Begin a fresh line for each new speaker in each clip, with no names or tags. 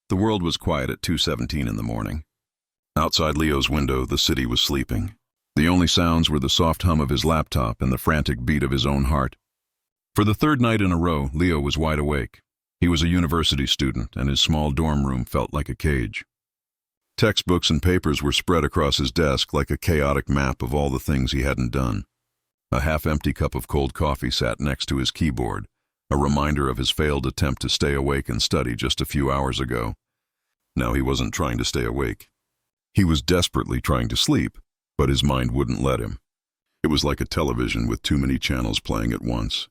The world was quiet at 2:17 in the morning. Outside Leo's window, the city was sleeping. The only sounds were the soft hum of his laptop and the frantic beat of his own heart. For the third night in a row, Leo was wide awake. He was a university student, and his small dorm room felt like a cage. Textbooks and papers were spread across his desk like a chaotic map of all the things he hadn't done. A half-empty cup of cold coffee sat next to his keyboard, a reminder of his failed attempt to stay awake and study just a few hours ago. Now he wasn't trying to stay awake. He was desperately trying to sleep, but his mind wouldn't let him. It was like a television with too many channels playing at once.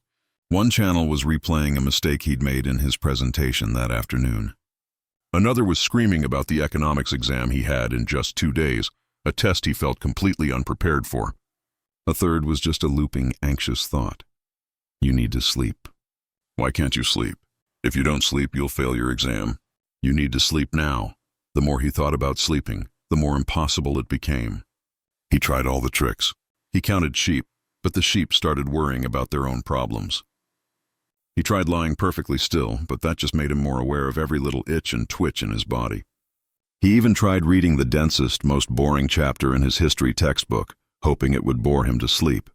One channel was replaying a mistake he'd made in his presentation that afternoon. Another was screaming about the economics exam he had in just 2 days, a test he felt completely unprepared for. A third was just a looping, anxious thought. You need to sleep. Why can't you sleep? If you don't sleep, you'll fail your exam. You need to sleep now. The more he thought about sleeping, the more impossible it became. He tried all the tricks. He counted sheep, but the sheep started worrying about their own problems. He tried lying perfectly still, but that just made him more aware of every little itch and twitch in his body. He even tried reading the densest, most boring chapter in his history textbook, hoping it would bore him to sleep.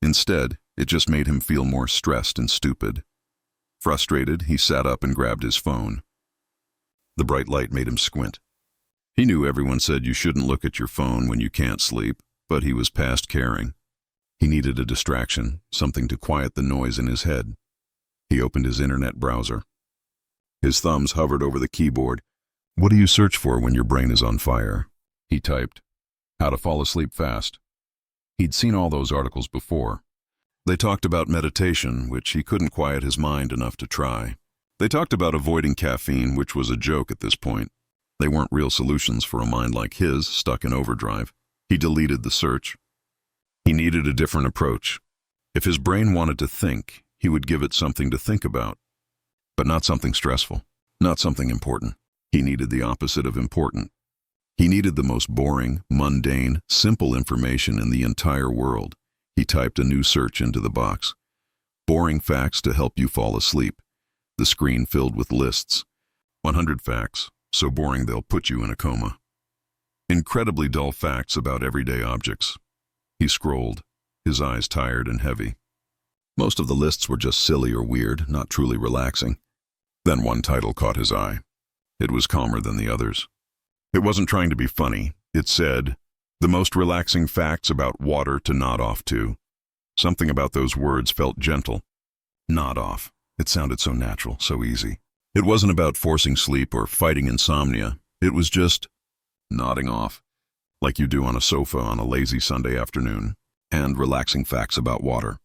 Instead, it just made him feel more stressed and stupid. Frustrated, he sat up and grabbed his phone. The bright light made him squint. He knew everyone said you shouldn't look at your phone when you can't sleep, but he was past caring. He needed a distraction, something to quiet the noise in his head. He opened his internet browser. His thumbs hovered over the keyboard. What do you search for when your brain is on fire? He typed. How to fall asleep fast. He'd seen all those articles before. They talked about meditation, which he couldn't quiet his mind enough to try. They talked about avoiding caffeine, which was a joke at this point. They weren't real solutions for a mind like his, stuck in overdrive. He deleted the search. He needed a different approach. If his brain wanted to think, he would give it something to think about. But not something stressful, not something important. He needed the opposite of important. He needed the most boring, mundane, simple information in the entire world. He typed a new search into the box. Boring facts to help you fall asleep. The screen filled with lists. 100 facts, so boring they'll put you in a coma. Incredibly dull facts about everyday objects. He scrolled, his eyes tired and heavy. Most of the lists were just silly or weird, not truly relaxing. Then one title caught his eye. It was calmer than the others. It wasn't trying to be funny. It said, "The most relaxing facts about water to nod off to." Something about those words felt gentle. Nod off. It sounded so natural, so easy. It wasn't about forcing sleep or fighting insomnia. It was just nodding off, like you do on a sofa on a lazy Sunday afternoon. And relaxing facts about water.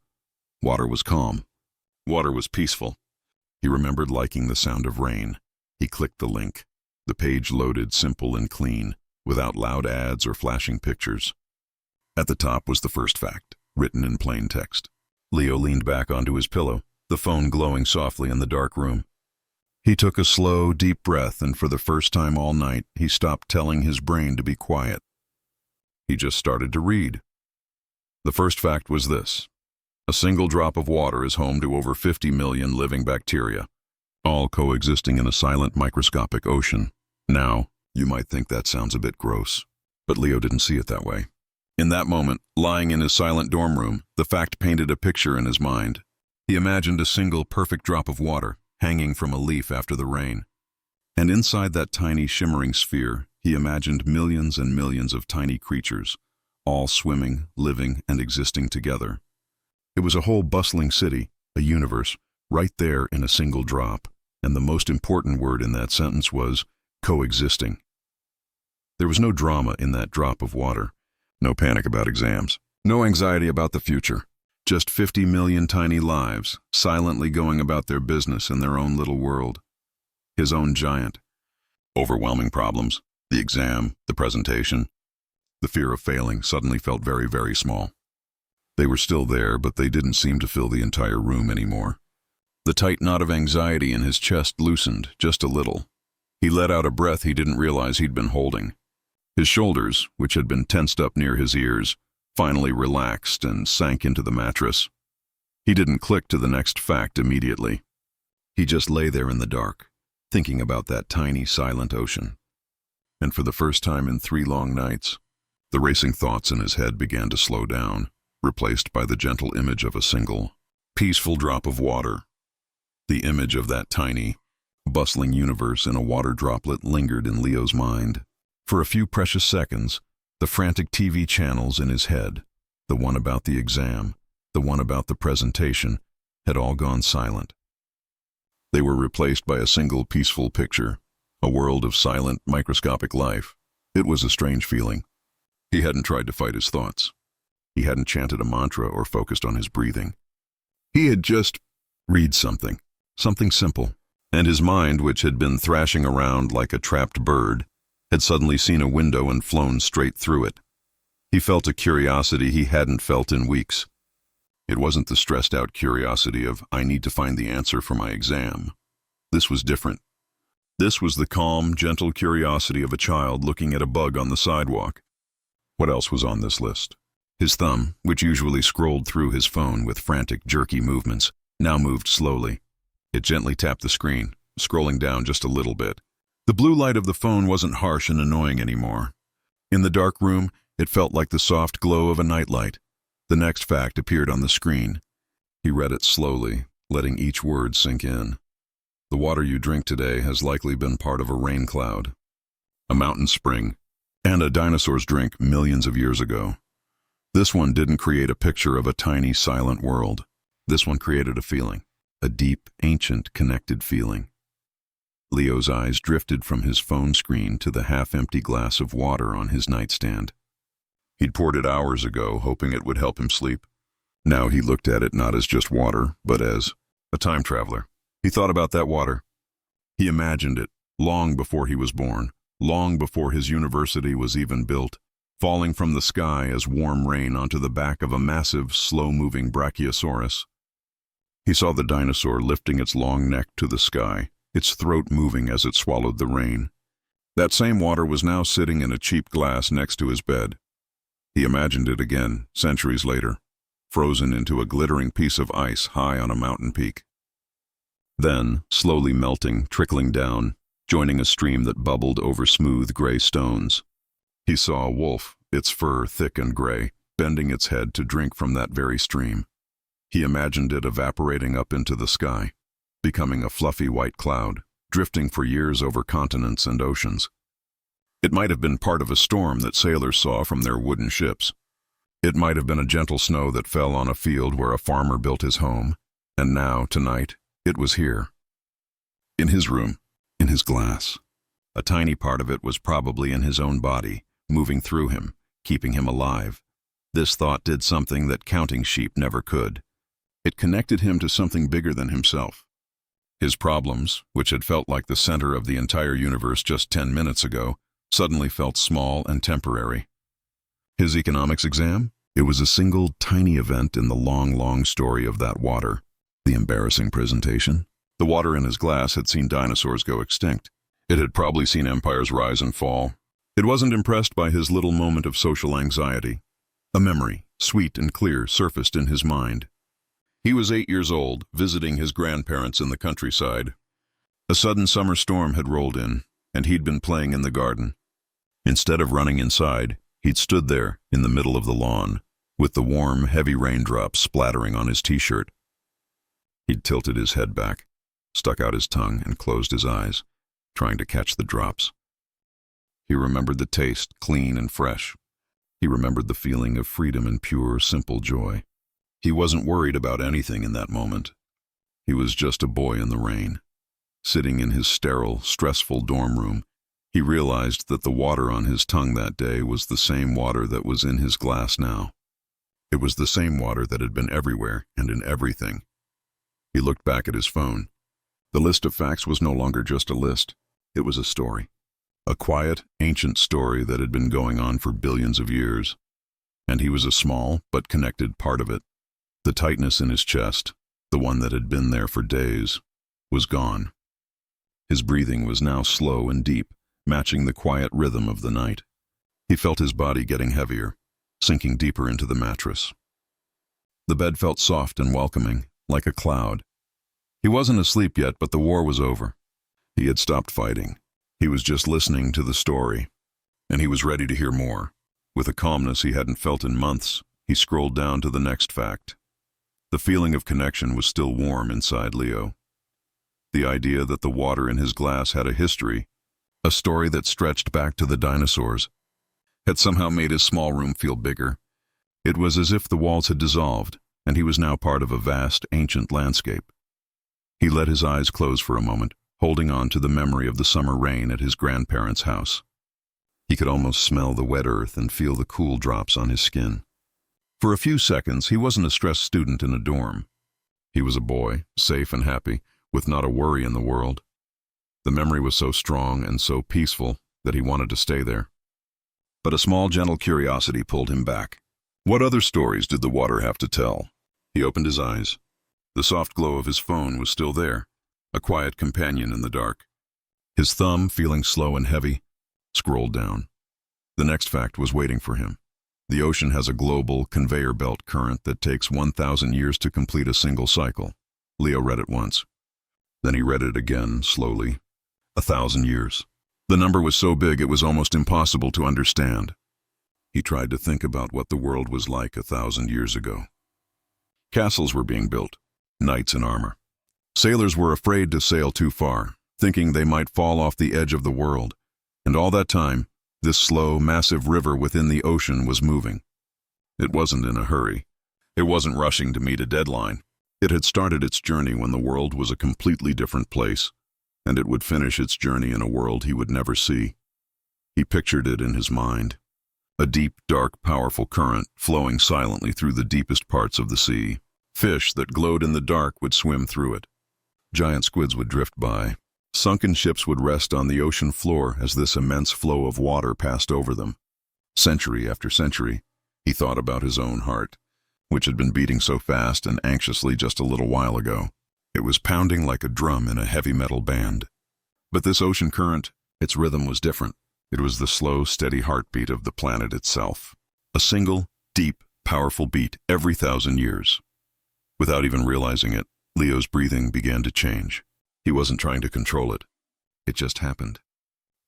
Water was calm. Water was peaceful. He remembered liking the sound of rain. He clicked the link. The page loaded simple and clean, without loud ads or flashing pictures. At the top was the first fact, written in plain text. Leo leaned back onto his pillow, the phone glowing softly in the dark room. He took a slow, deep breath, and for the first time all night, he stopped telling his brain to be quiet. He just started to read. The first fact was this. A single drop of water is home to over 50 million living bacteria, all coexisting in a silent microscopic ocean. Now, you might think that sounds a bit gross, but Leo didn't see it that way. In that moment, lying in his silent dorm room, the fact painted a picture in his mind. He imagined a single perfect drop of water hanging from a leaf after the rain. And inside that tiny shimmering sphere, he imagined millions and millions of tiny creatures, all swimming, living, and existing together. It was a whole bustling city, a universe, right there in a single drop, and the most important word in that sentence was coexisting. There was no drama in that drop of water, no panic about exams, no anxiety about the future, just 50 million tiny lives, silently going about their business in their own little world. His own giant. Overwhelming problems, the exam, the presentation. The fear of failing suddenly felt very, very small. They were still there, but they didn't seem to fill the entire room anymore. The tight knot of anxiety in his chest loosened just a little. He let out a breath he didn't realize he'd been holding. His shoulders, which had been tensed up near his ears, finally relaxed and sank into the mattress. He didn't click to the next fact immediately. He just lay there in the dark, thinking about that tiny, silent ocean. And for the first time in 3 long nights, the racing thoughts in his head began to slow down, replaced by the gentle image of a single, peaceful drop of water. The image of that tiny, bustling universe in a water droplet lingered in Leo's mind. For a few precious seconds, the frantic TV channels in his head, the one about the exam, the one about the presentation, had all gone silent. They were replaced by a single peaceful picture, a world of silent, microscopic life. It was a strange feeling. He hadn't tried to fight his thoughts. He hadn't chanted a mantra or focused on his breathing. He had just read something simple, and his mind, which had been thrashing around like a trapped bird, had suddenly seen a window and flown straight through it. He felt a curiosity he hadn't felt in weeks. It wasn't the stressed-out curiosity of, I need to find the answer for my exam. This was different. This was the calm, gentle curiosity of a child looking at a bug on the sidewalk. What else was on this list? His thumb, which usually scrolled through his phone with frantic, jerky movements, now moved slowly. It gently tapped the screen, scrolling down just a little bit. The blue light of the phone wasn't harsh and annoying anymore. In the dark room, it felt like the soft glow of a nightlight. The next fact appeared on the screen. He read it slowly, letting each word sink in. The water you drink today has likely been part of a rain cloud, a mountain spring, and a dinosaur's drink millions of years ago. This one didn't create a picture of a tiny, silent world. This one created a feeling, a deep, ancient, connected feeling. Leo's eyes drifted from his phone screen to the half-empty glass of water on his nightstand. He'd poured it hours ago, hoping it would help him sleep. Now he looked at it not as just water, but as a time traveler. He thought about that water. He imagined it, long before he was born, long before his university was even built, falling from the sky as warm rain onto the back of a massive, slow-moving brachiosaurus. He saw the dinosaur lifting its long neck to the sky, its throat moving as it swallowed the rain. That same water was now sitting in a cheap glass next to his bed. He imagined it again, centuries later, frozen into a glittering piece of ice high on a mountain peak. Then, slowly melting, trickling down, joining a stream that bubbled over smooth gray stones. He saw a wolf, its fur thick and gray, bending its head to drink from that very stream. He imagined it evaporating up into the sky, becoming a fluffy white cloud, drifting for years over continents and oceans. It might have been part of a storm that sailors saw from their wooden ships. It might have been a gentle snow that fell on a field where a farmer built his home. And now, tonight, it was here. In his room, in his glass. A tiny part of it was probably in his own body, moving through him, keeping him alive. This thought did something that counting sheep never could. It connected him to something bigger than himself. His problems, which had felt like the center of the entire universe just 10 minutes ago, suddenly felt small and temporary. His economics exam? It was a single, tiny event in the long, long story of that water. The embarrassing presentation? The water in his glass had seen dinosaurs go extinct. It had probably seen empires rise and fall. It wasn't impressed by his little moment of social anxiety. A memory, sweet and clear, surfaced in his mind. He was 8 years old, visiting his grandparents in the countryside. A sudden summer storm had rolled in, and he'd been playing in the garden. Instead of running inside, he'd stood there in the middle of the lawn, with the warm, heavy raindrops splattering on his t-shirt. He'd tilted his head back, stuck out his tongue, and closed his eyes, trying to catch the drops. He remembered the taste, clean and fresh. He remembered the feeling of freedom and pure, simple joy. He wasn't worried about anything in that moment. He was just a boy in the rain. Sitting in his sterile, stressful dorm room, he realized that the water on his tongue that day was the same water that was in his glass now. It was the same water that had been everywhere and in everything. He looked back at his phone. The list of facts was no longer just a list. It was a story. A quiet, ancient story that had been going on for billions of years. And he was a small but connected part of it. The tightness in his chest, the one that had been there for days, was gone. His breathing was now slow and deep, matching the quiet rhythm of the night. He felt his body getting heavier, sinking deeper into the mattress. The bed felt soft and welcoming, like a cloud. He wasn't asleep yet, but the war was over. He had stopped fighting. He was just listening to the story, and he was ready to hear more. With a calmness he hadn't felt in months, he scrolled down to the next fact. The feeling of connection was still warm inside Leo. The idea that the water in his glass had a history, a story that stretched back to the dinosaurs, had somehow made his small room feel bigger. It was as if the walls had dissolved, and he was now part of a vast, ancient landscape. He let his eyes close for a moment, holding on to the memory of the summer rain at his grandparents' house. He could almost smell the wet earth and feel the cool drops on his skin. For a few seconds, he wasn't a stressed student in a dorm. He was a boy, safe and happy, with not a worry in the world. The memory was so strong and so peaceful that he wanted to stay there. But a small, gentle curiosity pulled him back. What other stories did the water have to tell? He opened his eyes. The soft glow of his phone was still there, a quiet companion in the dark. His thumb, feeling slow and heavy, scrolled down. The next fact was waiting for him. The ocean has a global conveyor belt current that takes 1,000 years to complete a single cycle. Leo read it once. Then he read it again, slowly. 1,000 years. The number was so big it was almost impossible to understand. He tried to think about what the world was like 1,000 years ago. Castles were being built, knights in armor. Sailors were afraid to sail too far, thinking they might fall off the edge of the world. And all that time, this slow, massive river within the ocean was moving. It wasn't in a hurry. It wasn't rushing to meet a deadline. It had started its journey when the world was a completely different place, and it would finish its journey in a world he would never see. He pictured it in his mind. A deep, dark, powerful current flowing silently through the deepest parts of the sea. Fish that glowed in the dark would swim through it. Giant squids would drift by. Sunken ships would rest on the ocean floor as this immense flow of water passed over them. Century after century, he thought about his own heart, which had been beating so fast and anxiously just a little while ago. It was pounding like a drum in a heavy metal band. But this ocean current, its rhythm was different. It was the slow, steady heartbeat of the planet itself. A single, deep, powerful beat every 1,000 years. Without even realizing it, Leo's breathing began to change. He wasn't trying to control it. It just happened.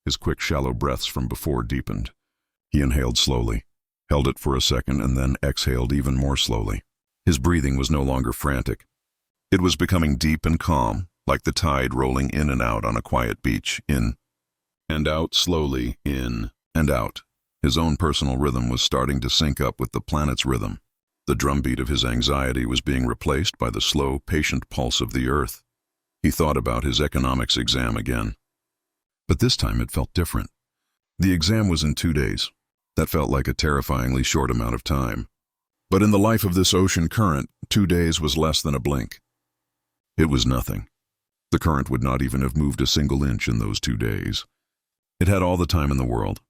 His quick, shallow breaths from before deepened. He inhaled slowly, held it for a second, and then exhaled even more slowly. His breathing was no longer frantic. It was becoming deep and calm, like the tide rolling in and out on a quiet beach. In and out slowly, in and out. His own personal rhythm was starting to sync up with the planet's rhythm. The drumbeat of his anxiety was being replaced by the slow, patient pulse of the earth. He thought about his economics exam again. But this time it felt different. The exam was in 2 days. That felt like a terrifyingly short amount of time. But in the life of this ocean current, 2 days was less than a blink. It was nothing. The current would not even have moved a single inch in those 2 days. It had all the time in the world.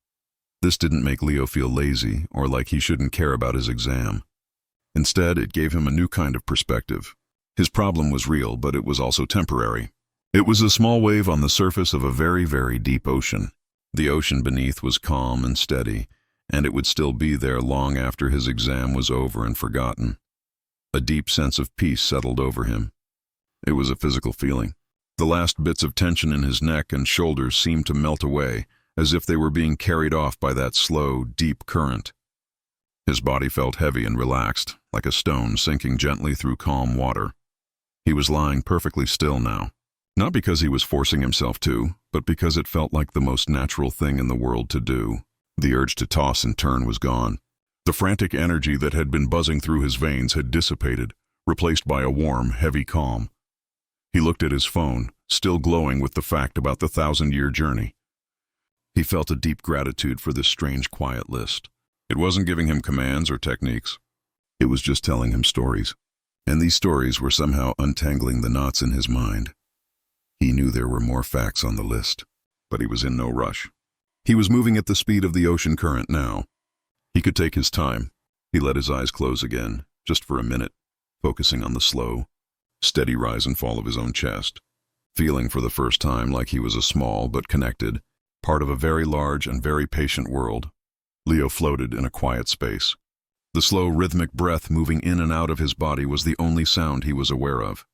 This didn't make Leo feel lazy or like he shouldn't care about his exam. Instead, it gave him a new kind of perspective. His problem was real, but it was also temporary. It was a small wave on the surface of a very, very deep ocean. The ocean beneath was calm and steady, and it would still be there long after his exam was over and forgotten. A deep sense of peace settled over him. It was a physical feeling. The last bits of tension in his neck and shoulders seemed to melt away, as if they were being carried off by that slow, deep current. His body felt heavy and relaxed, like a stone sinking gently through calm water. He was lying perfectly still now, not because he was forcing himself to, but because it felt like the most natural thing in the world to do. The urge to toss and turn was gone. The frantic energy that had been buzzing through his veins had dissipated, replaced by a warm, heavy calm. He looked at his phone, still glowing with the fact about the 1,000-year journey. He felt a deep gratitude for this strange quiet list. It wasn't giving him commands or techniques. It was just telling him stories. And these stories were somehow untangling the knots in his mind. He knew there were more facts on the list, but he was in no rush. He was moving at the speed of the ocean current now. He could take his time. He let his eyes close again, just for a minute, focusing on the slow, steady rise and fall of his own chest, feeling for the first time like he was a small but connected, part of a very large and very patient world. Leo floated in a quiet space. The slow, rhythmic breath moving in and out of his body was the only sound he was aware of.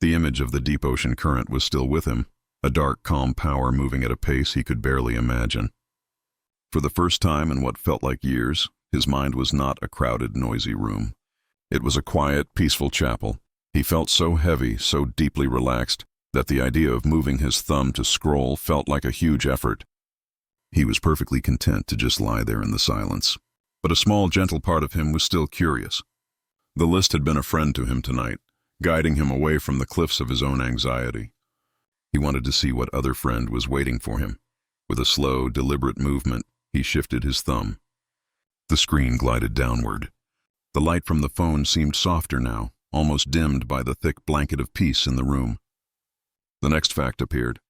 The image of the deep ocean current was still with him, a dark, calm power moving at a pace he could barely imagine. For the first time in what felt like years, his mind was not a crowded, noisy room. It was a quiet, peaceful chapel. He felt so heavy, so deeply relaxed, that the idea of moving his thumb to scroll felt like a huge effort. He was perfectly content to just lie there in the silence. But a small, gentle part of him was still curious. The list had been a friend to him tonight, guiding him away from the cliffs of his own anxiety. He wanted to see what other friend was waiting for him. With a slow, deliberate movement, he shifted his thumb. The screen glided downward. The light from the phone seemed softer now, almost dimmed by the thick blanket of peace in the room. The next fact appeared.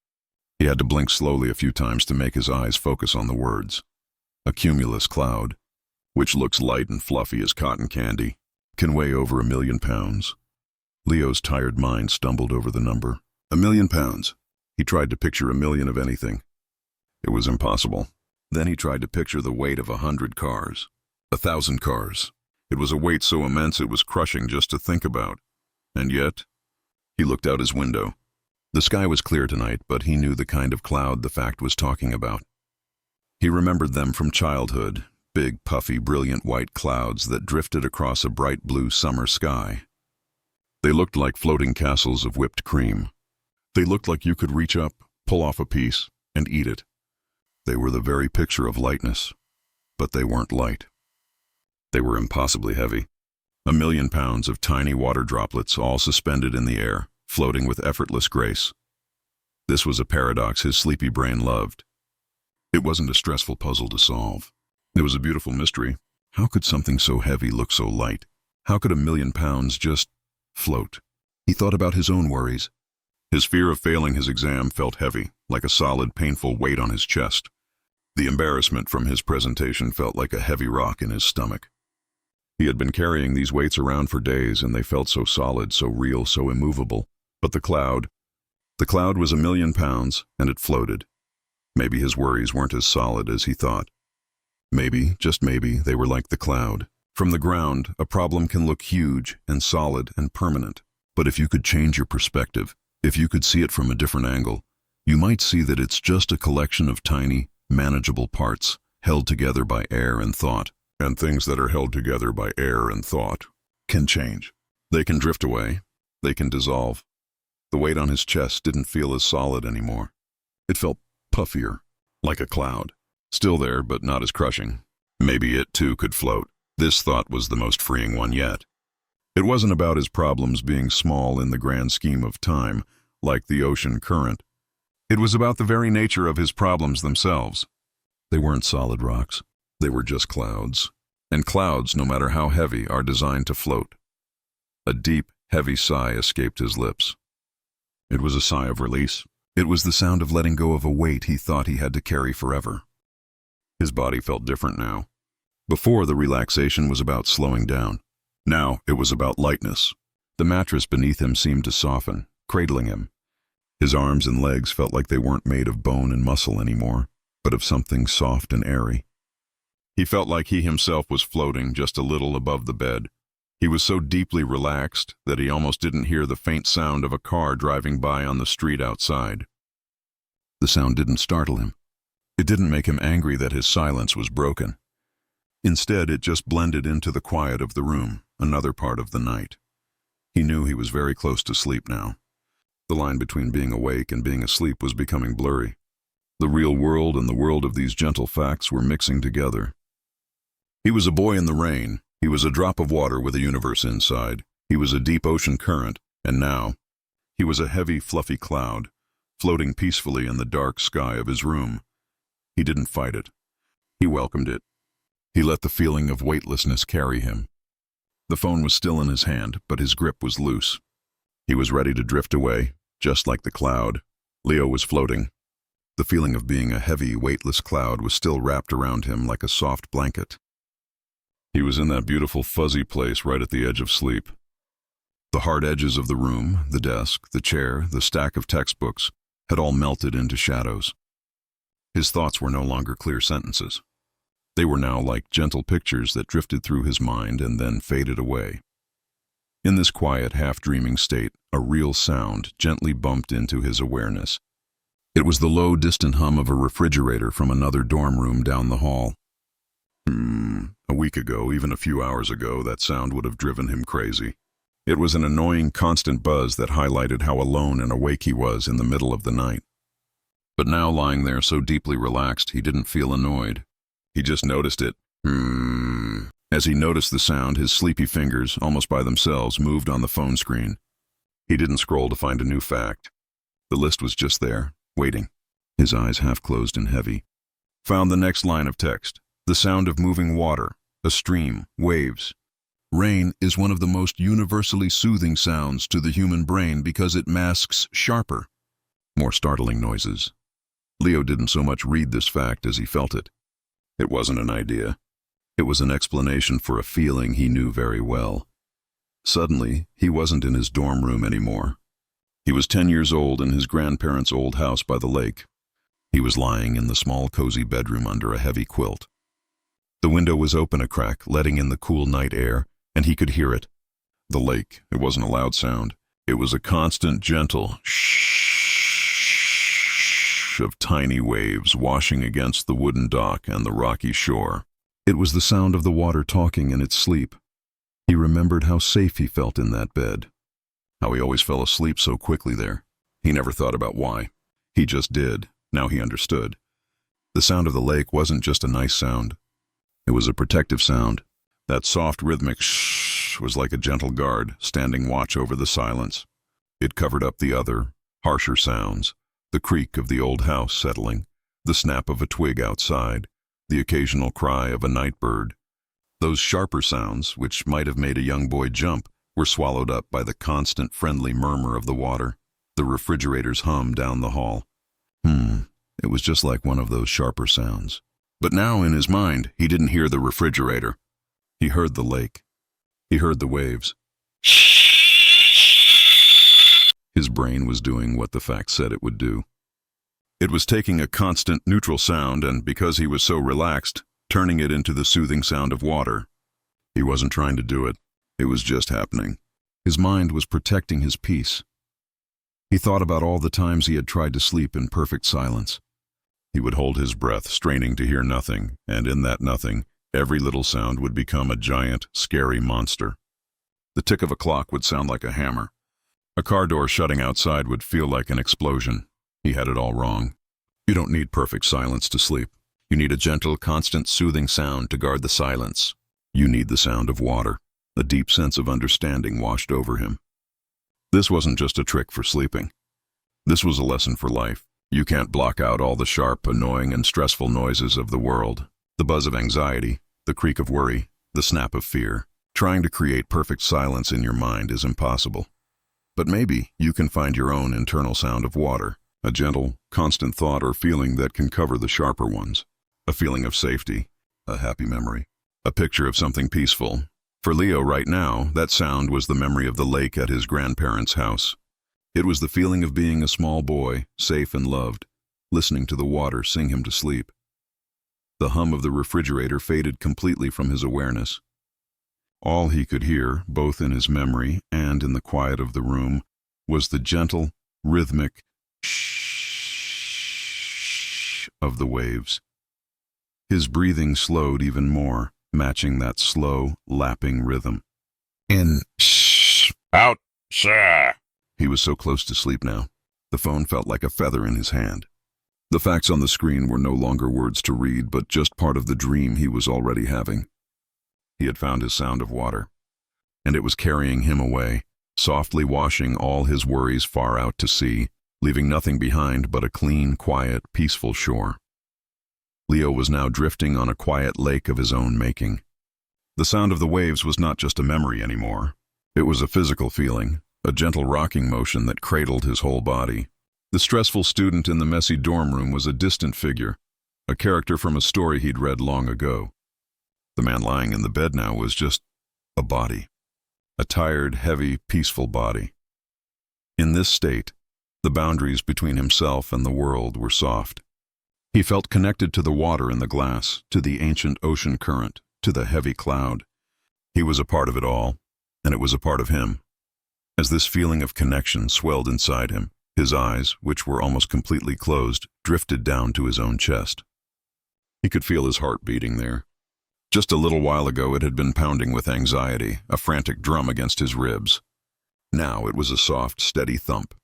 He had to blink slowly a few times to make his eyes focus on the words. A cumulus cloud, which looks light and fluffy as cotton candy, can weigh over 1,000,000 pounds. Leo's tired mind stumbled over the number. 1,000,000 pounds. He tried to picture 1,000,000 of anything. It was impossible. Then he tried to picture the weight of 100 cars. 1,000 cars. It was a weight so immense it was crushing just to think about. And yet, he looked out his window. The sky was clear tonight, but he knew the kind of cloud the fact was talking about. He remembered them from childhood, big, puffy, brilliant white clouds that drifted across a bright blue summer sky. They looked like floating castles of whipped cream. They looked like you could reach up, pull off a piece, and eat it. They were the very picture of lightness, but they weren't light. They were impossibly heavy. 1,000,000 pounds of tiny water droplets all suspended in the air, floating with effortless grace. This was a paradox his sleepy brain loved. It wasn't a stressful puzzle to solve. It was a beautiful mystery. How could something so heavy look so light? How could 1,000,000 pounds just float? He thought about his own worries. His fear of failing his exam felt heavy, like a solid, painful weight on his chest. The embarrassment from his presentation felt like a heavy rock in his stomach. He had been carrying these weights around for days, and they felt so solid, so real, so immovable. But the cloud was 1,000,000 pounds, and it floated. Maybe his worries weren't as solid as he thought. Maybe, just maybe, they were like the cloud. From the ground, a problem can look huge and solid and permanent. But if you could change your perspective, if you could see it from a different angle, you might see that it's just a collection of tiny, manageable parts held together by air and thought. And things that are held together by air and thought can change. They can drift away. They can dissolve. The weight on his chest didn't feel as solid anymore. It felt puffier, like a cloud. Still there, but not as crushing. Maybe it too could float. This thought was the most freeing one yet. It wasn't about his problems being small in the grand scheme of time, like the ocean current. It was about the very nature of his problems themselves. They weren't solid rocks. They were just clouds. And clouds, no matter how heavy, are designed to float. A deep, heavy sigh escaped his lips. It was a sigh of release. It was the sound of letting go of a weight he thought he had to carry forever. His body felt different now. Before, the relaxation was about slowing down. Now, it was about lightness. The mattress beneath him seemed to soften, cradling him. His arms and legs felt like they weren't made of bone and muscle anymore, but of something soft and airy. He felt like he himself was floating just a little above the bed. He was so deeply relaxed that he almost didn't hear the faint sound of a car driving by on the street outside. The sound didn't startle him. It didn't make him angry that his silence was broken. Instead, it just blended into the quiet of the room, another part of the night. He knew he was very close to sleep now. The line between being awake and being asleep was becoming blurry. The real world and the world of these gentle facts were mixing together. He was a boy in the rain. He was a drop of water with a universe inside. He was a deep ocean current, and now he was a heavy, fluffy cloud, floating peacefully in the dark sky of his room. He didn't fight it. He welcomed it. He let the feeling of weightlessness carry him. The phone was still in his hand, but his grip was loose. He was ready to drift away, just like the cloud. Leo was floating. The feeling of being a heavy, weightless cloud was still wrapped around him like a soft blanket. He was in that beautiful fuzzy place right at the edge of sleep. The hard edges of the room, the desk, the chair, the stack of textbooks, had all melted into shadows. His thoughts were no longer clear sentences. They were now like gentle pictures that drifted through his mind and then faded away. In this quiet, half-dreaming state, a real sound gently bumped into his awareness. It was the low, distant hum of a refrigerator from another dorm room down the hall. A week ago, even a few hours ago, that sound would have driven him crazy. It was an annoying, constant buzz that highlighted how alone and awake he was in the middle of the night. But now, lying there so deeply relaxed, he didn't feel annoyed. He just noticed it. As he noticed the sound, his sleepy fingers, almost by themselves, moved on the phone screen. He didn't scroll to find a new fact. The list was just there, waiting. His eyes half closed and heavy. Found the next line of text. The sound of moving water, a stream, waves. Rain is one of the most universally soothing sounds to the human brain because it masks sharper, more startling noises. Leo didn't so much read this fact as he felt it. It wasn't an idea. It was an explanation for a feeling he knew very well. Suddenly, he wasn't in his dorm room anymore. He was 10 years old in his grandparents' old house by the lake. He was lying in the small, cozy bedroom under a heavy quilt. The window was open a crack, letting in the cool night air, and he could hear it. The lake, it wasn't a loud sound. It was a constant, gentle shh of tiny waves washing against the wooden dock and the rocky shore. It was the sound of the water talking in its sleep. He remembered how safe he felt in that bed, how he always fell asleep so quickly there. He never thought about why. He just did. Now he understood. The sound of the lake wasn't just a nice sound. It was a protective sound. That soft, rhythmic shh was like a gentle guard standing watch over the silence. It covered up the other, harsher sounds, the creak of the old house settling, the snap of a twig outside, the occasional cry of a night bird. Those sharper sounds, which might have made a young boy jump, were swallowed up by the constant friendly murmur of the water, the refrigerator's hum down the hall. It was just like one of those sharper sounds. But now, in his mind, he didn't hear the refrigerator. He heard the lake. He heard the waves. His brain was doing what the fact said it would do. It was taking a constant, neutral sound and, because he was so relaxed, turning it into the soothing sound of water. He wasn't trying to do it. It was just happening. His mind was protecting his peace. He thought about all the times he had tried to sleep in perfect silence. He would hold his breath, straining to hear nothing, and in that nothing, every little sound would become a giant, scary monster. The tick of a clock would sound like a hammer. A car door shutting outside would feel like an explosion. He had it all wrong. You don't need perfect silence to sleep. You need a gentle, constant, soothing sound to guard the silence. You need the sound of water. A deep sense of understanding washed over him. This wasn't just a trick for sleeping. This was a lesson for life. You can't block out all the sharp, annoying, and stressful noises of the world. The buzz of anxiety, the creak of worry, the snap of fear. Trying to create perfect silence in your mind is impossible. But maybe you can find your own internal sound of water, a gentle, constant thought or feeling that can cover the sharper ones. A feeling of safety, a happy memory, a picture of something peaceful. For Leo right now, that sound was the memory of the lake at his grandparents' house. It was the feeling of being a small boy, safe and loved, listening to the water sing him to sleep. The hum of the refrigerator faded completely from his awareness. All he could hear, both in his memory and in the quiet of the room, was the gentle, rhythmic shh of the waves. His breathing slowed even more, matching that slow, lapping rhythm. In, shh, out, sir. He was so close to sleep now. The phone felt like a feather in his hand. The facts on the screen were no longer words to read, but just part of the dream he was already having. He had found his sound of water, and it was carrying him away, softly washing all his worries far out to sea, leaving nothing behind but a clean, quiet, peaceful shore. Leo was now drifting on a quiet lake of his own making. The sound of the waves was not just a memory anymore. It was a physical feeling, a gentle rocking motion that cradled his whole body. The stressful student in the messy dorm room was a distant figure, a character from a story he'd read long ago. The man lying in the bed now was just a body, a tired, heavy, peaceful body. In this state, the boundaries between himself and the world were soft. He felt connected to the water in the glass, to the ancient ocean current, to the heavy cloud. He was a part of it all, and it was a part of him. As this feeling of connection swelled inside him, His eyes, which were almost completely closed, drifted down to his own chest. He could feel his heart beating there. Just a little while ago it had been pounding with anxiety, a frantic drum against his ribs. Now it was a soft, steady thump.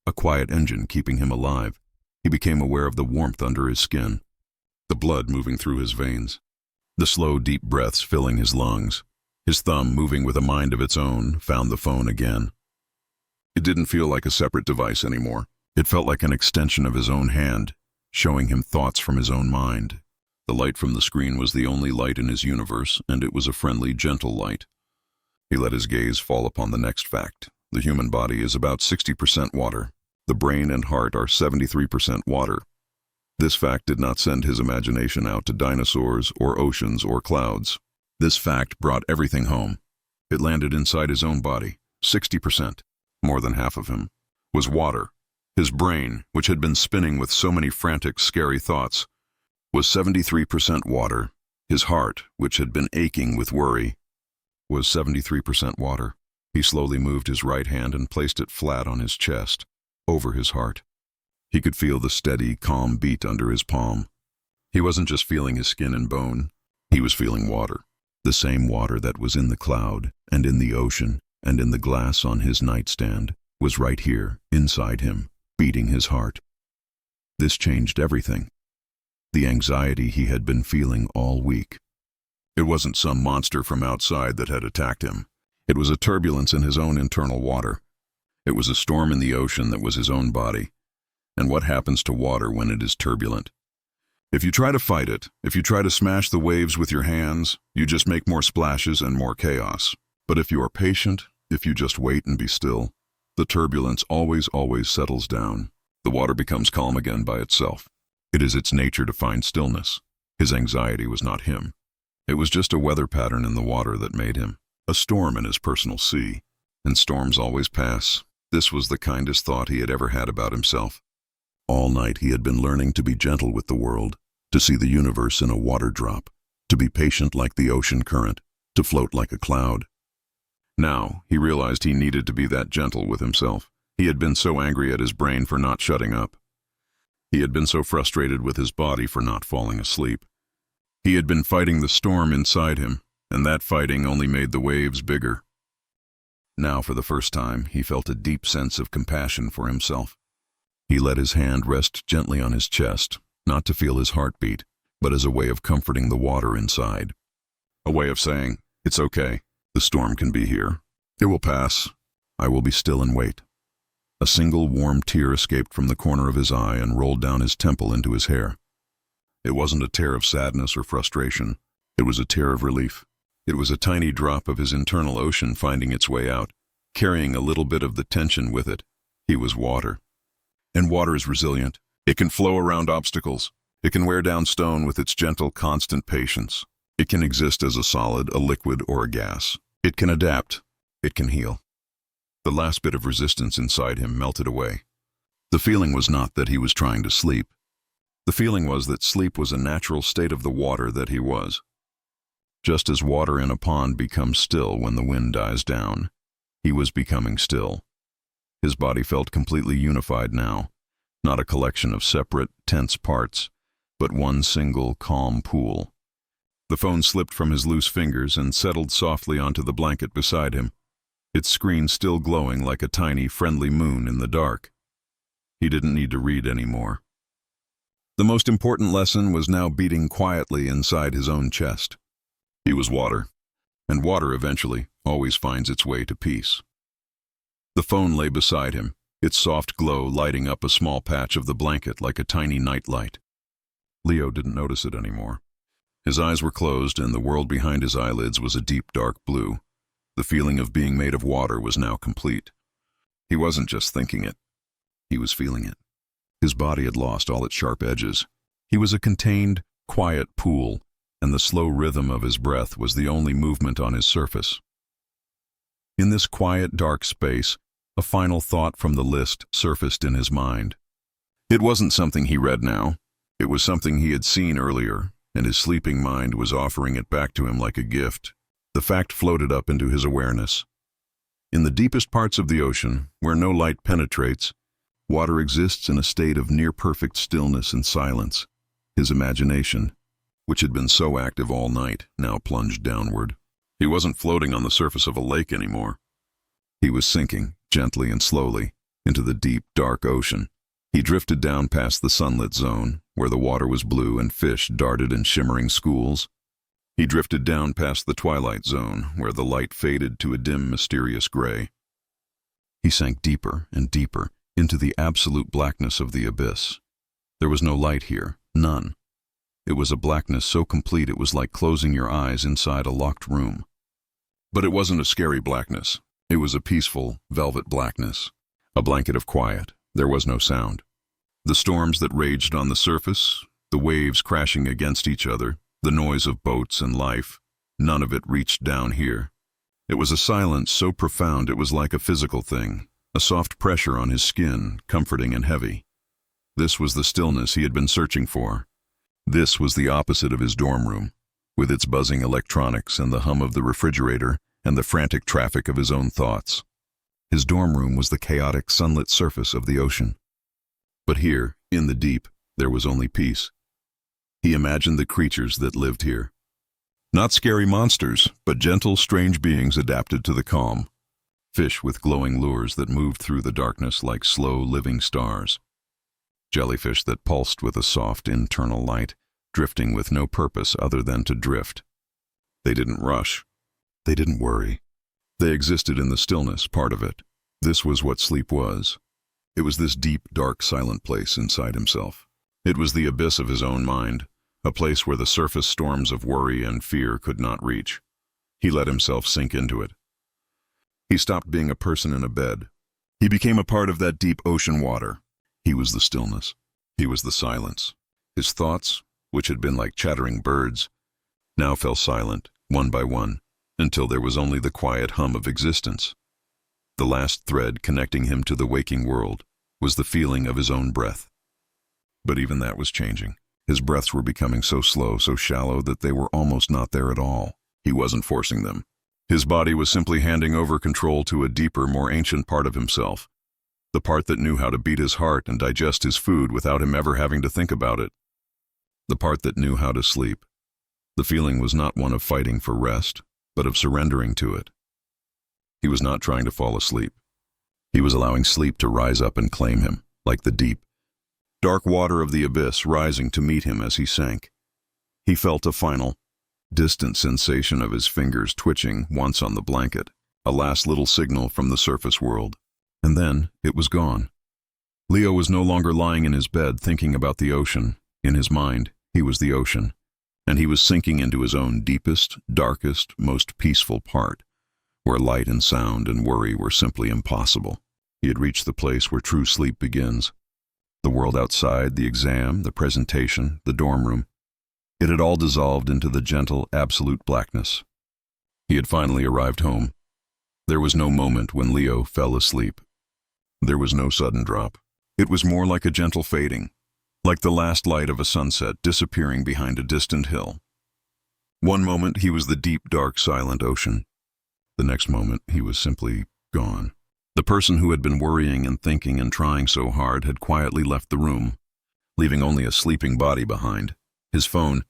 A quiet engine keeping him alive. He became aware of the warmth under his skin, the blood moving through his veins, the slow, deep breaths filling his lungs. His thumb, moving with a mind of its own, found the phone again. It didn't feel like a separate device anymore. It felt like an extension of his own hand, showing him thoughts from his own mind. The light from the screen was the only light in his universe, and it was a friendly, gentle light. He let his gaze fall upon the next fact. The human body is about 60% water. The brain and heart are 73% water. This fact did not send his imagination out to dinosaurs or oceans or clouds. This fact brought everything home. It landed inside his own body. 60%, more than half of him, was water. His brain, which had been spinning with so many frantic, scary thoughts, was 73% water. His heart, which had been aching with worry, was 73% water. He slowly moved his right hand and placed it flat on his chest, over his heart. He could feel the steady, calm beat under his palm. He wasn't just feeling his skin and bone. He was feeling water. The same water that was in the cloud, and in the ocean, and in the glass on his nightstand, was right here, inside him, beating his heart. This changed everything. The anxiety he had been feeling all week. It wasn't some monster from outside that had attacked him. It was a turbulence in his own internal water. It was a storm in the ocean that was his own body. And what happens to water when it is turbulent? If you try to fight it, if you try to smash the waves with your hands, you just make more splashes and more chaos. But if you are patient, if you just wait and be still, the turbulence always settles down. The water becomes calm again by itself. It is its nature to find stillness. His anxiety was not him. It was just a weather pattern in the water that made him. A storm in his personal sea. And storms always pass. This was the kindest thought he had ever had about himself. All night he had been learning to be gentle with the world, to see the universe in a water drop, to be patient like the ocean current, to float like a cloud. Now, he realized he needed to be that gentle with himself. He had been so angry at his brain for not shutting up. He had been so frustrated with his body for not falling asleep. He had been fighting the storm inside him, and that fighting only made the waves bigger. Now, for the first time, he felt a deep sense of compassion for himself. He let his hand rest gently on his chest, not to feel his heartbeat, but as a way of comforting the water inside. A way of saying, "It's okay. The storm can be here. It will pass. I will be still and wait." A single warm tear escaped from the corner of his eye and rolled down his temple into his hair. It wasn't a tear of sadness or frustration. It was a tear of relief. It was a tiny drop of his internal ocean finding its way out, carrying a little bit of the tension with it. He was water. And water is resilient. It can flow around obstacles. It can wear down stone with its gentle, constant patience. It can exist as a solid, a liquid, or a gas. It can adapt. It can heal. The last bit of resistance inside him melted away. The feeling was not that he was trying to sleep. The feeling was that sleep was a natural state of the water that he was. Just as water in a pond becomes still when the wind dies down, he was becoming still. His body felt completely unified now, not a collection of separate, tense parts, but one single, calm pool. The phone slipped from his loose fingers and settled softly onto the blanket beside him, its screen still glowing like a tiny, friendly moon in the dark. He didn't need to read anymore. The most important lesson was now beating quietly inside his own chest. He was water, and water eventually always finds its way to peace. The phone lay beside him, its soft glow lighting up a small patch of the blanket like a tiny nightlight. Leo didn't notice it anymore. His eyes were closed, and the world behind his eyelids was a deep, dark blue. The feeling of being made of water was now complete. He wasn't just thinking it. He was feeling it. His body had lost all its sharp edges. He was a contained, quiet pool, and the slow rhythm of his breath was the only movement on his surface. In this quiet, dark space, a final thought from the list surfaced in his mind. It wasn't something he read now. It was something he had seen earlier, and his sleeping mind was offering it back to him like a gift. The fact floated up into his awareness. In the deepest parts of the ocean, where no light penetrates, Water exists in a state of near-perfect stillness and silence. His imagination, which had been so active all night, now plunged downward. He wasn't floating on the surface of a lake anymore. He was sinking, gently and slowly, into the deep, dark ocean. He drifted down past the sunlit zone, where the water was blue and fish darted in shimmering schools. He drifted down past the twilight zone, where the light faded to a dim, mysterious gray. He sank deeper and deeper into the absolute blackness of the abyss. There was no light here, none. It was a blackness so complete it was like closing your eyes inside a locked room. But it wasn't a scary blackness. It was a peaceful, velvet blackness, a blanket of quiet. There was no sound. The storms that raged on the surface, the waves crashing against each other, the noise of boats and life, none of it reached down here. It was a silence so profound it was like a physical thing, a soft pressure on his skin, comforting and heavy. This was the stillness he had been searching for. This was the opposite of his dorm room, with its buzzing electronics and the hum of the refrigerator and the frantic traffic of his own thoughts. His dorm room was the chaotic, sunlit surface of the ocean. But here, in the deep, there was only peace. He imagined the creatures that lived here. Not scary monsters, but gentle, strange beings adapted to the calm. Fish with glowing lures that moved through the darkness like slow, living stars. Jellyfish that pulsed with a soft, internal light, drifting with no purpose other than to drift. They didn't rush. They didn't worry. They existed in the stillness, part of it. This was what sleep was. It was this deep, dark, silent place inside himself. It was the abyss of his own mind, a place where the surface storms of worry and fear could not reach. He let himself sink into it. He stopped being a person in a bed. He became a part of that deep ocean water. He was the stillness. He was the silence. His thoughts, which had been like chattering birds, now fell silent, one by one, until there was only the quiet hum of existence. The last thread connecting him to the waking world was the feeling of his own breath. But even that was changing. His breaths were becoming so slow, so shallow that they were almost not there at all. He wasn't forcing them. His body was simply handing over control to a deeper, more ancient part of himself. The part that knew how to beat his heart and digest his food without him ever having to think about it. The part that knew how to sleep. The feeling was not one of fighting for rest, but of surrendering to it. He was not trying to fall asleep. He was allowing sleep to rise up and claim him, like the deep, dark water of the abyss rising to meet him as he sank. He felt a final, distant sensation of his fingers twitching once on the blanket, a last little signal from the surface world. And then it was gone. Leo was no longer lying in his bed thinking about the ocean. In his mind, he was the ocean, and he was sinking into his own deepest, darkest, most peaceful part, where light and sound and worry were simply impossible. He had reached the place where true sleep begins. The world outside, the exam, the presentation, the dorm room. It had all dissolved into the gentle, absolute blackness. He had finally arrived home. There was no moment when Leo fell asleep. There was no sudden drop. It was more like a gentle fading, like the last light of a sunset disappearing behind a distant hill. One moment he was the deep, dark, silent ocean. The next moment he was simply gone. The person who had been worrying and thinking and trying so hard had quietly left the room, leaving only a sleeping body behind. His phone,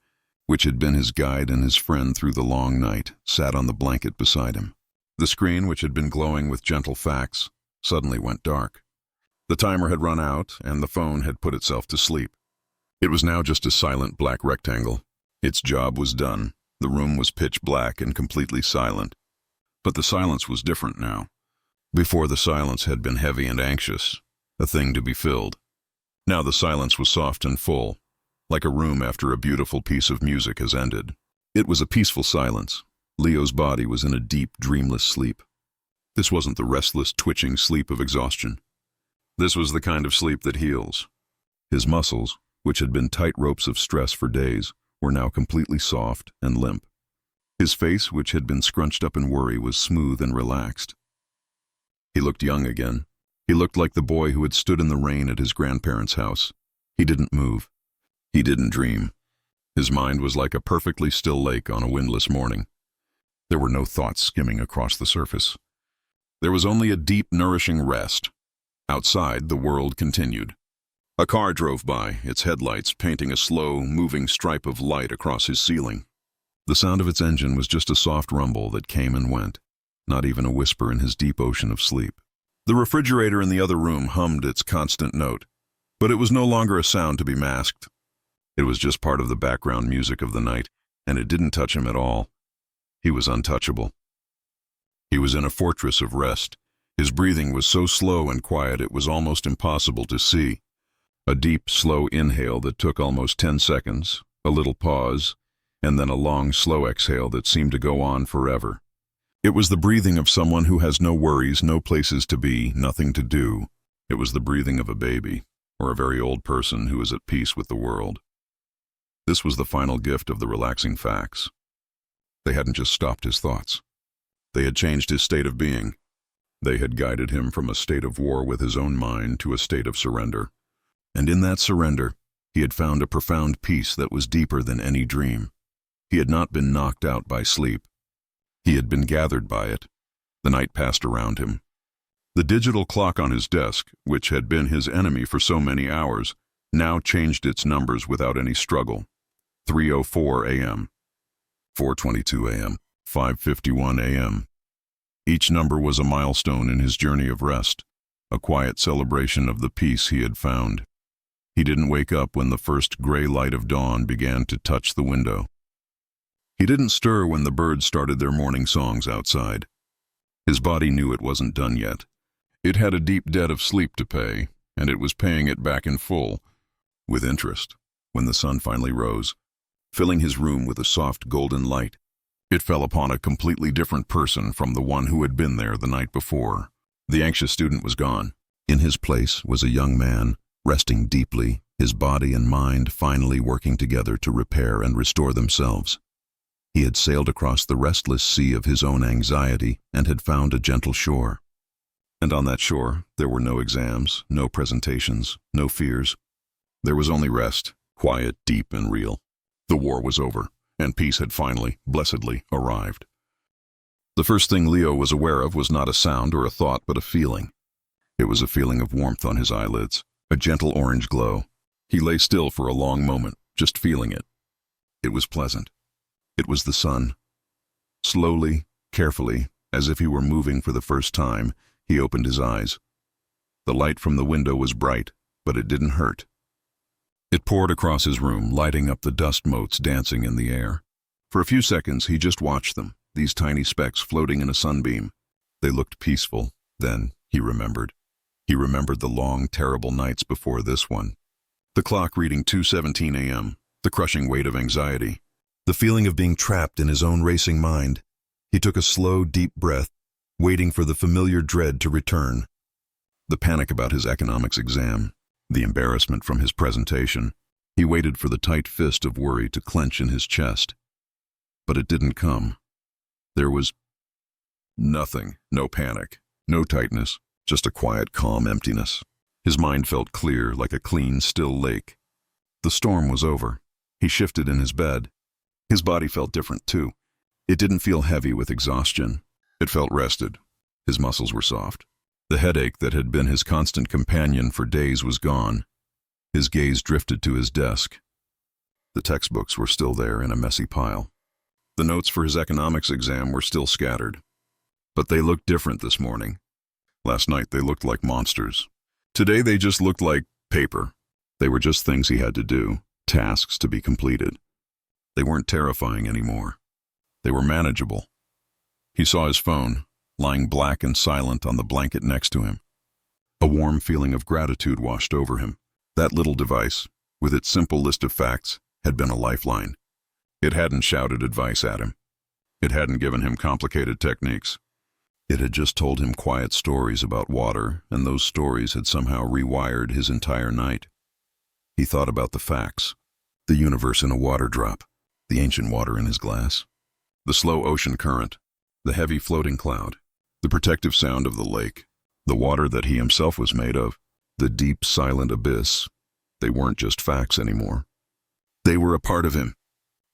which had been his guide and his friend through the long night, sat on the blanket beside him. The screen, which had been glowing with gentle facts, suddenly went dark. The timer had run out, and the phone had put itself to sleep. It was now just a silent black rectangle. Its job was done. The room was pitch black and completely silent. But the silence was different now. Before, the silence had been heavy and anxious, a thing to be filled. Now the silence was soft and full, like a room after a beautiful piece of music has ended. It was a peaceful silence. Leo's body was in a deep, dreamless sleep. This wasn't the restless, twitching sleep of exhaustion. This was the kind of sleep that heals. His muscles, which had been tight ropes of stress for days, were now completely soft and limp. His face, which had been scrunched up in worry, was smooth and relaxed. He looked young again. He looked like the boy who had stood in the rain at his grandparents' house. He didn't move. He didn't dream. His mind was like a perfectly still lake on a windless morning. There were no thoughts skimming across the surface. There was only a deep, nourishing rest, Outside, the world continued. A car drove by, its headlights painting a slow, moving stripe of light across his ceiling. The sound of its engine was just a soft rumble that came and went, not even a whisper in his deep ocean of sleep. The refrigerator in the other room hummed its constant note, but it was no longer a sound to be masked. It was just part of the background music of the night, and it didn't touch him at all. He was untouchable. He was in a fortress of rest. His breathing was so slow and quiet it was almost impossible to see. A deep, slow inhale that took almost 10 seconds, a little pause, and then a long, slow exhale that seemed to go on forever. It was the breathing of someone who has no worries, no places to be, nothing to do. It was the breathing of a baby, or a very old person who is at peace with the world. This was the final gift of the relaxing facts. They hadn't just stopped his thoughts. They had changed his state of being. They had guided him from a state of war with his own mind to a state of surrender. And in that surrender, he had found a profound peace that was deeper than any dream. He had not been knocked out by sleep. He had been gathered by it. The night passed around him. The digital clock on his desk, which had been his enemy for so many hours, now changed its numbers without any struggle. 3:04 a.m., 4:22 a.m., 5:51 a.m. Each number was a milestone in his journey of rest, a quiet celebration of the peace he had found. He didn't wake up when the first gray light of dawn began to touch the window. He didn't stir when the birds started their morning songs outside. His body knew it wasn't done yet. It had a deep debt of sleep to pay, and it was paying it back in full, with interest, when the sun finally rose, filling his room with a soft golden light. It fell upon a completely different person from the one who had been there the night before. The anxious student was gone. In his place was a young man, resting deeply, his body and mind finally working together to repair and restore themselves. He had sailed across the restless sea of his own anxiety and had found a gentle shore. And on that shore, there were no exams, no presentations, no fears. There was only rest, quiet, deep, and real. The war was over, and peace had finally, blessedly, arrived. The first thing Leo was aware of was not a sound or a thought, but a feeling. It was a feeling of warmth on his eyelids, a gentle orange glow. He lay still for a long moment, just feeling it. It was pleasant. It was the sun. Slowly, carefully, as if he were moving for the first time, he opened his eyes. The light from the window was bright, but it didn't hurt. It poured across his room, lighting up the dust motes dancing in the air. For a few seconds, he just watched them, these tiny specks floating in a sunbeam. They looked peaceful. Then he remembered. He remembered the long, terrible nights before this one. The clock reading 2:17 a.m., the crushing weight of anxiety, the feeling of being trapped in his own racing mind. He took a slow, deep breath, waiting for the familiar dread to return. The panic about his economics exam, the embarrassment from his presentation. He waited for the tight fist of worry to clench in his chest. But it didn't come. There was nothing, no panic, no tightness, just a quiet, calm emptiness. His mind felt clear, like a clean, still lake. The storm was over. He shifted in his bed. His body felt different, too. It didn't feel heavy with exhaustion. It felt rested. His muscles were soft. The headache that had been his constant companion for days was gone. His gaze drifted to his desk. The textbooks were still there in a messy pile. The notes for his economics exam were still scattered. But they looked different this morning. Last night they looked like monsters. Today they just looked like paper. They were just things he had to do, tasks to be completed. They weren't terrifying anymore. They were manageable. He saw his phone, lying black and silent on the blanket next to him. A warm feeling of gratitude washed over him. That little device, with its simple list of facts, had been a lifeline. It hadn't shouted advice at him. It hadn't given him complicated techniques. It had just told him quiet stories about water, and those stories had somehow rewired his entire night. He thought about the facts. The universe in a water drop, the ancient water in his glass, the slow ocean current, the heavy floating cloud, the protective sound of the lake, the water that he himself was made of, the deep, silent abyss. They weren't just facts anymore. They were a part of him.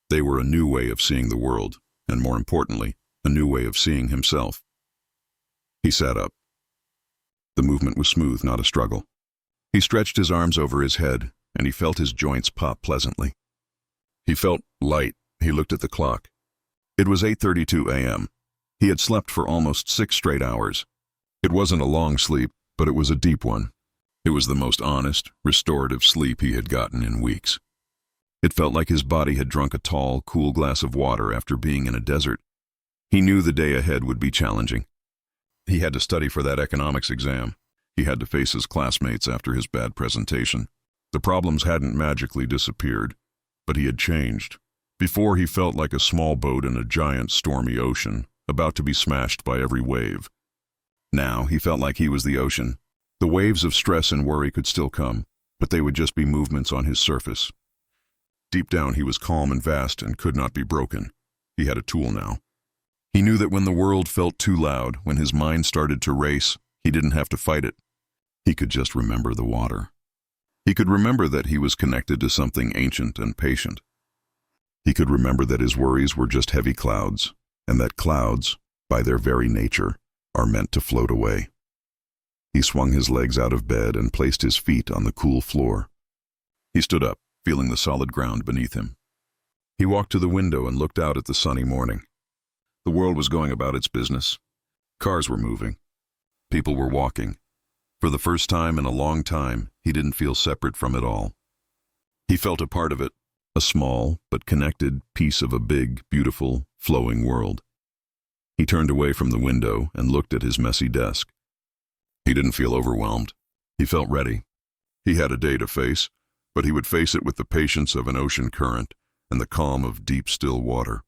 They were a new way of seeing the world, and more importantly, a new way of seeing himself. He sat up. The movement was smooth, not a struggle. He stretched his arms over his head, and he felt his joints pop pleasantly. He felt light. He looked at the clock. It was 8:32 a.m. He had slept for almost 6 straight hours. It wasn't a long sleep, but it was a deep one. It was the most honest, restorative sleep he had gotten in weeks. It felt like his body had drunk a tall, cool glass of water after being in a desert. He knew the day ahead would be challenging. He had to study for that economics exam. He had to face his classmates after his bad presentation. The problems hadn't magically disappeared, but he had changed. Before, he felt like a small boat in a giant, stormy ocean, about to be smashed by every wave. Now, he felt like he was the ocean. The waves of stress and worry could still come, but they would just be movements on his surface. Deep down, he was calm and vast and could not be broken. He had a tool now. He knew that when the world felt too loud, when his mind started to race, he didn't have to fight it. He could just remember the water. He could remember that he was connected to something ancient and patient. He could remember that his worries were just heavy clouds, and that clouds, by their very nature, are meant to float away. He swung his legs out of bed and placed his feet on the cool floor. He stood up, feeling the solid ground beneath him. He walked to the window and looked out at the sunny morning. The world was going about its business. Cars were moving. People were walking. For the first time in a long time, he didn't feel separate from it all. He felt a part of it, a small but connected piece of a big, beautiful, flowing world. He turned away from the window and looked at his messy desk. He didn't feel overwhelmed. He felt ready. He had a day to face, but he would face it with the patience of an ocean current and the calm of deep, still water.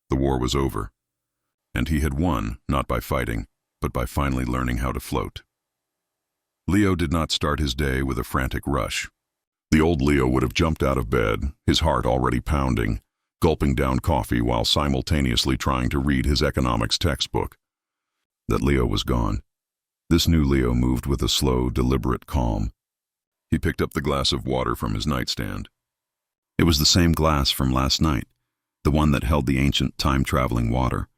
The war was over, and he had won, not by fighting, but by finally learning how to float. Leo did not start his day with a frantic rush. The old Leo would have jumped out of bed, his heart already pounding, gulping down coffee while simultaneously trying to read his economics textbook. That Leo was gone. This new Leo moved with a slow, deliberate calm. He picked up the glass of water from his nightstand. It was the same glass from last night, the one that held the ancient time-traveling water.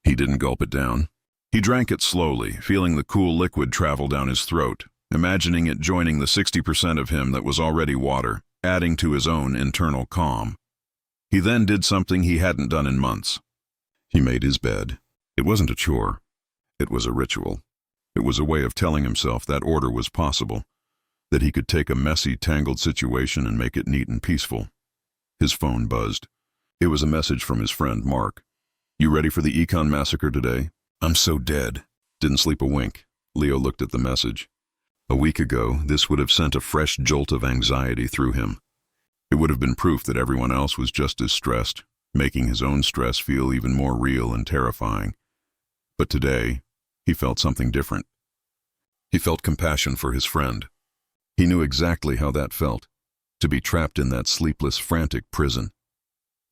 He didn't gulp it down. He drank it slowly, feeling the cool liquid travel down his throat, imagining it joining the 60% of him that was already water, adding to his own internal calm. He then did something he hadn't done in months. He made his bed. It wasn't a chore. It was a ritual. It was a way of telling himself that order was possible, that he could take a messy, tangled situation and make it neat and peaceful. His phone buzzed. It was a message from his friend, Mark. "You ready for the Econ massacre today? I'm so dead." Didn't sleep a wink. Leo looked at the message. A week ago, this would have sent a fresh jolt of anxiety through him. It would have been proof that everyone else was just as stressed, making his own stress feel even more real and terrifying. But today, he felt something different. He felt compassion for his friend. He knew exactly how that felt, to be trapped in that sleepless, frantic prison.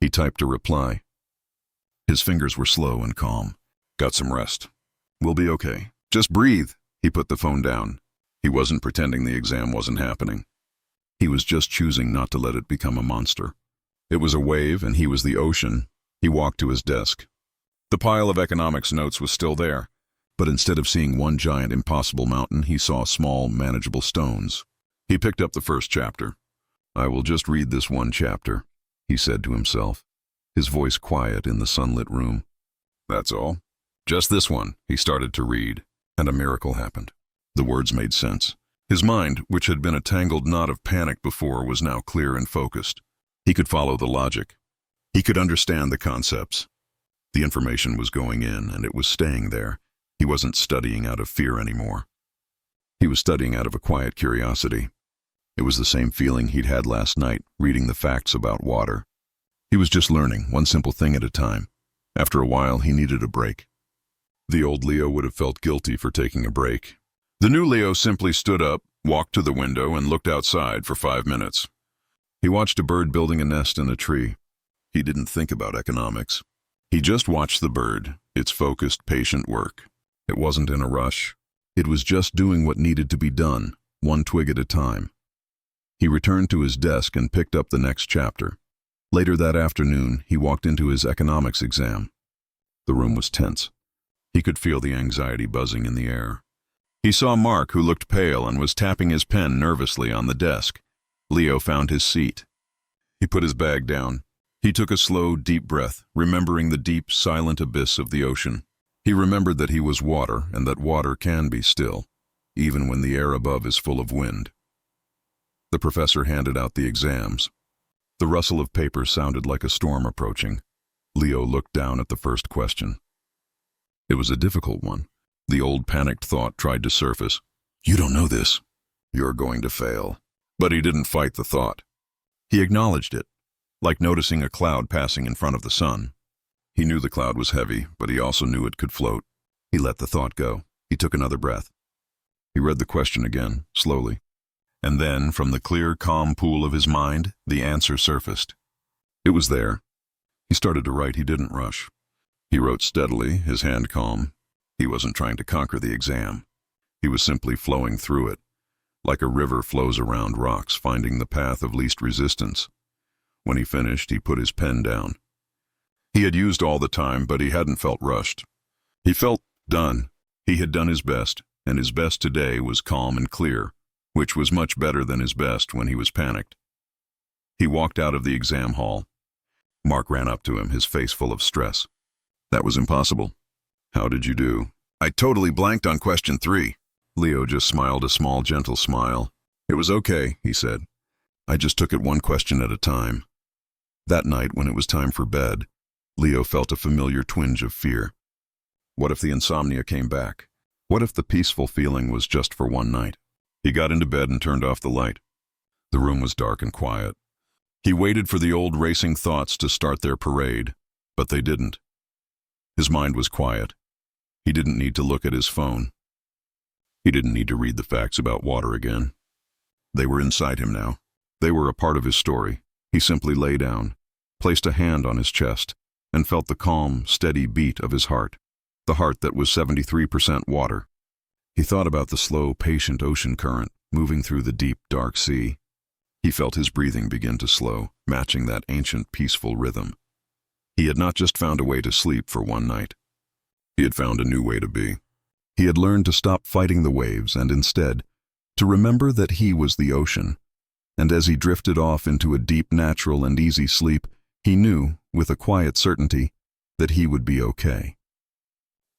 He typed a reply. His fingers were slow and calm. "Got some rest. We'll be okay. Just breathe." He put the phone down. He wasn't pretending the exam wasn't happening. He was just choosing not to let it become a monster. It was a wave, and he was the ocean. He walked to his desk. The pile of economics notes was still there, but instead of seeing one giant impossible mountain, he saw small, manageable stones. He picked up the first chapter. "I will just read this one chapter," he said to himself, his voice quiet in the sunlit room. "That's all. Just this one." He started to read, and a miracle happened. The words made sense. His mind, which had been a tangled knot of panic before, was now clear and focused. He could follow the logic. He could understand the concepts. The information was going in, and it was staying there. He wasn't studying out of fear anymore. He was studying out of a quiet curiosity. It was the same feeling he'd had last night, reading the facts about water. He was just learning, one simple thing at a time. After a while, he needed a break. The old Leo would have felt guilty for taking a break. The new Leo simply stood up, walked to the window, and looked outside for 5 minutes. He watched a bird building a nest in a tree. He didn't think about economics. He just watched the bird, its focused, patient work. It wasn't in a rush. It was just doing what needed to be done, one twig at a time. He returned to his desk and picked up the next chapter. Later that afternoon, he walked into his economics exam. The room was tense. He could feel the anxiety buzzing in the air. He saw Mark, who looked pale and was tapping his pen nervously on the desk. Leo found his seat. He put his bag down. He took a slow, deep breath, remembering the deep, silent abyss of the ocean. He remembered that he was water, and that water can be still, even when the air above is full of wind. The professor handed out the exams. The rustle of paper sounded like a storm approaching. Leo looked down at the first question. It was a difficult one. The old panicked thought tried to surface. You don't know this. You're going to fail. But he didn't fight the thought. He acknowledged it, like noticing a cloud passing in front of the sun. He knew the cloud was heavy, but he also knew it could float. He let the thought go. He took another breath. He read the question again, slowly. And then, from the clear, calm pool of his mind, the answer surfaced. It was there. He started to write. He didn't rush. He wrote steadily, his hand calm. He wasn't trying to conquer the exam. He was simply flowing through it, like a river flows around rocks, finding the path of least resistance. When he finished, he put his pen down. He had used all the time, but he hadn't felt rushed. He felt done. He had done his best, and his best today was calm and clear, which was much better than his best when he was panicked. He walked out of the exam hall. Mark ran up to him, his face full of stress. That was impossible. How did you do? I totally blanked on question 3. Leo just smiled a small, gentle smile. It was okay, he said. I just took it one question at a time. That night, when it was time for bed, Leo felt a familiar twinge of fear. What if the insomnia came back? What if the peaceful feeling was just for one night? He got into bed and turned off the light. The room was dark and quiet. He waited for the old racing thoughts to start their parade, but they didn't. His mind was quiet. He didn't need to look at his phone. He didn't need to read the facts about water again. They were inside him now. They were a part of his story. He simply lay down, placed a hand on his chest, and felt the calm, steady beat of his heart, the heart that was 73% water. He thought about the slow, patient ocean current moving through the deep, dark sea. He felt his breathing begin to slow, matching that ancient, peaceful rhythm. He had not just found a way to sleep for one night. He had found a new way to be. He had learned to stop fighting the waves and instead to remember that he was the ocean. And as he drifted off into a deep, natural, and easy sleep, he knew, with a quiet certainty, that he would be okay.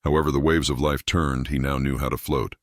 However the waves of life turned, he now knew how to float.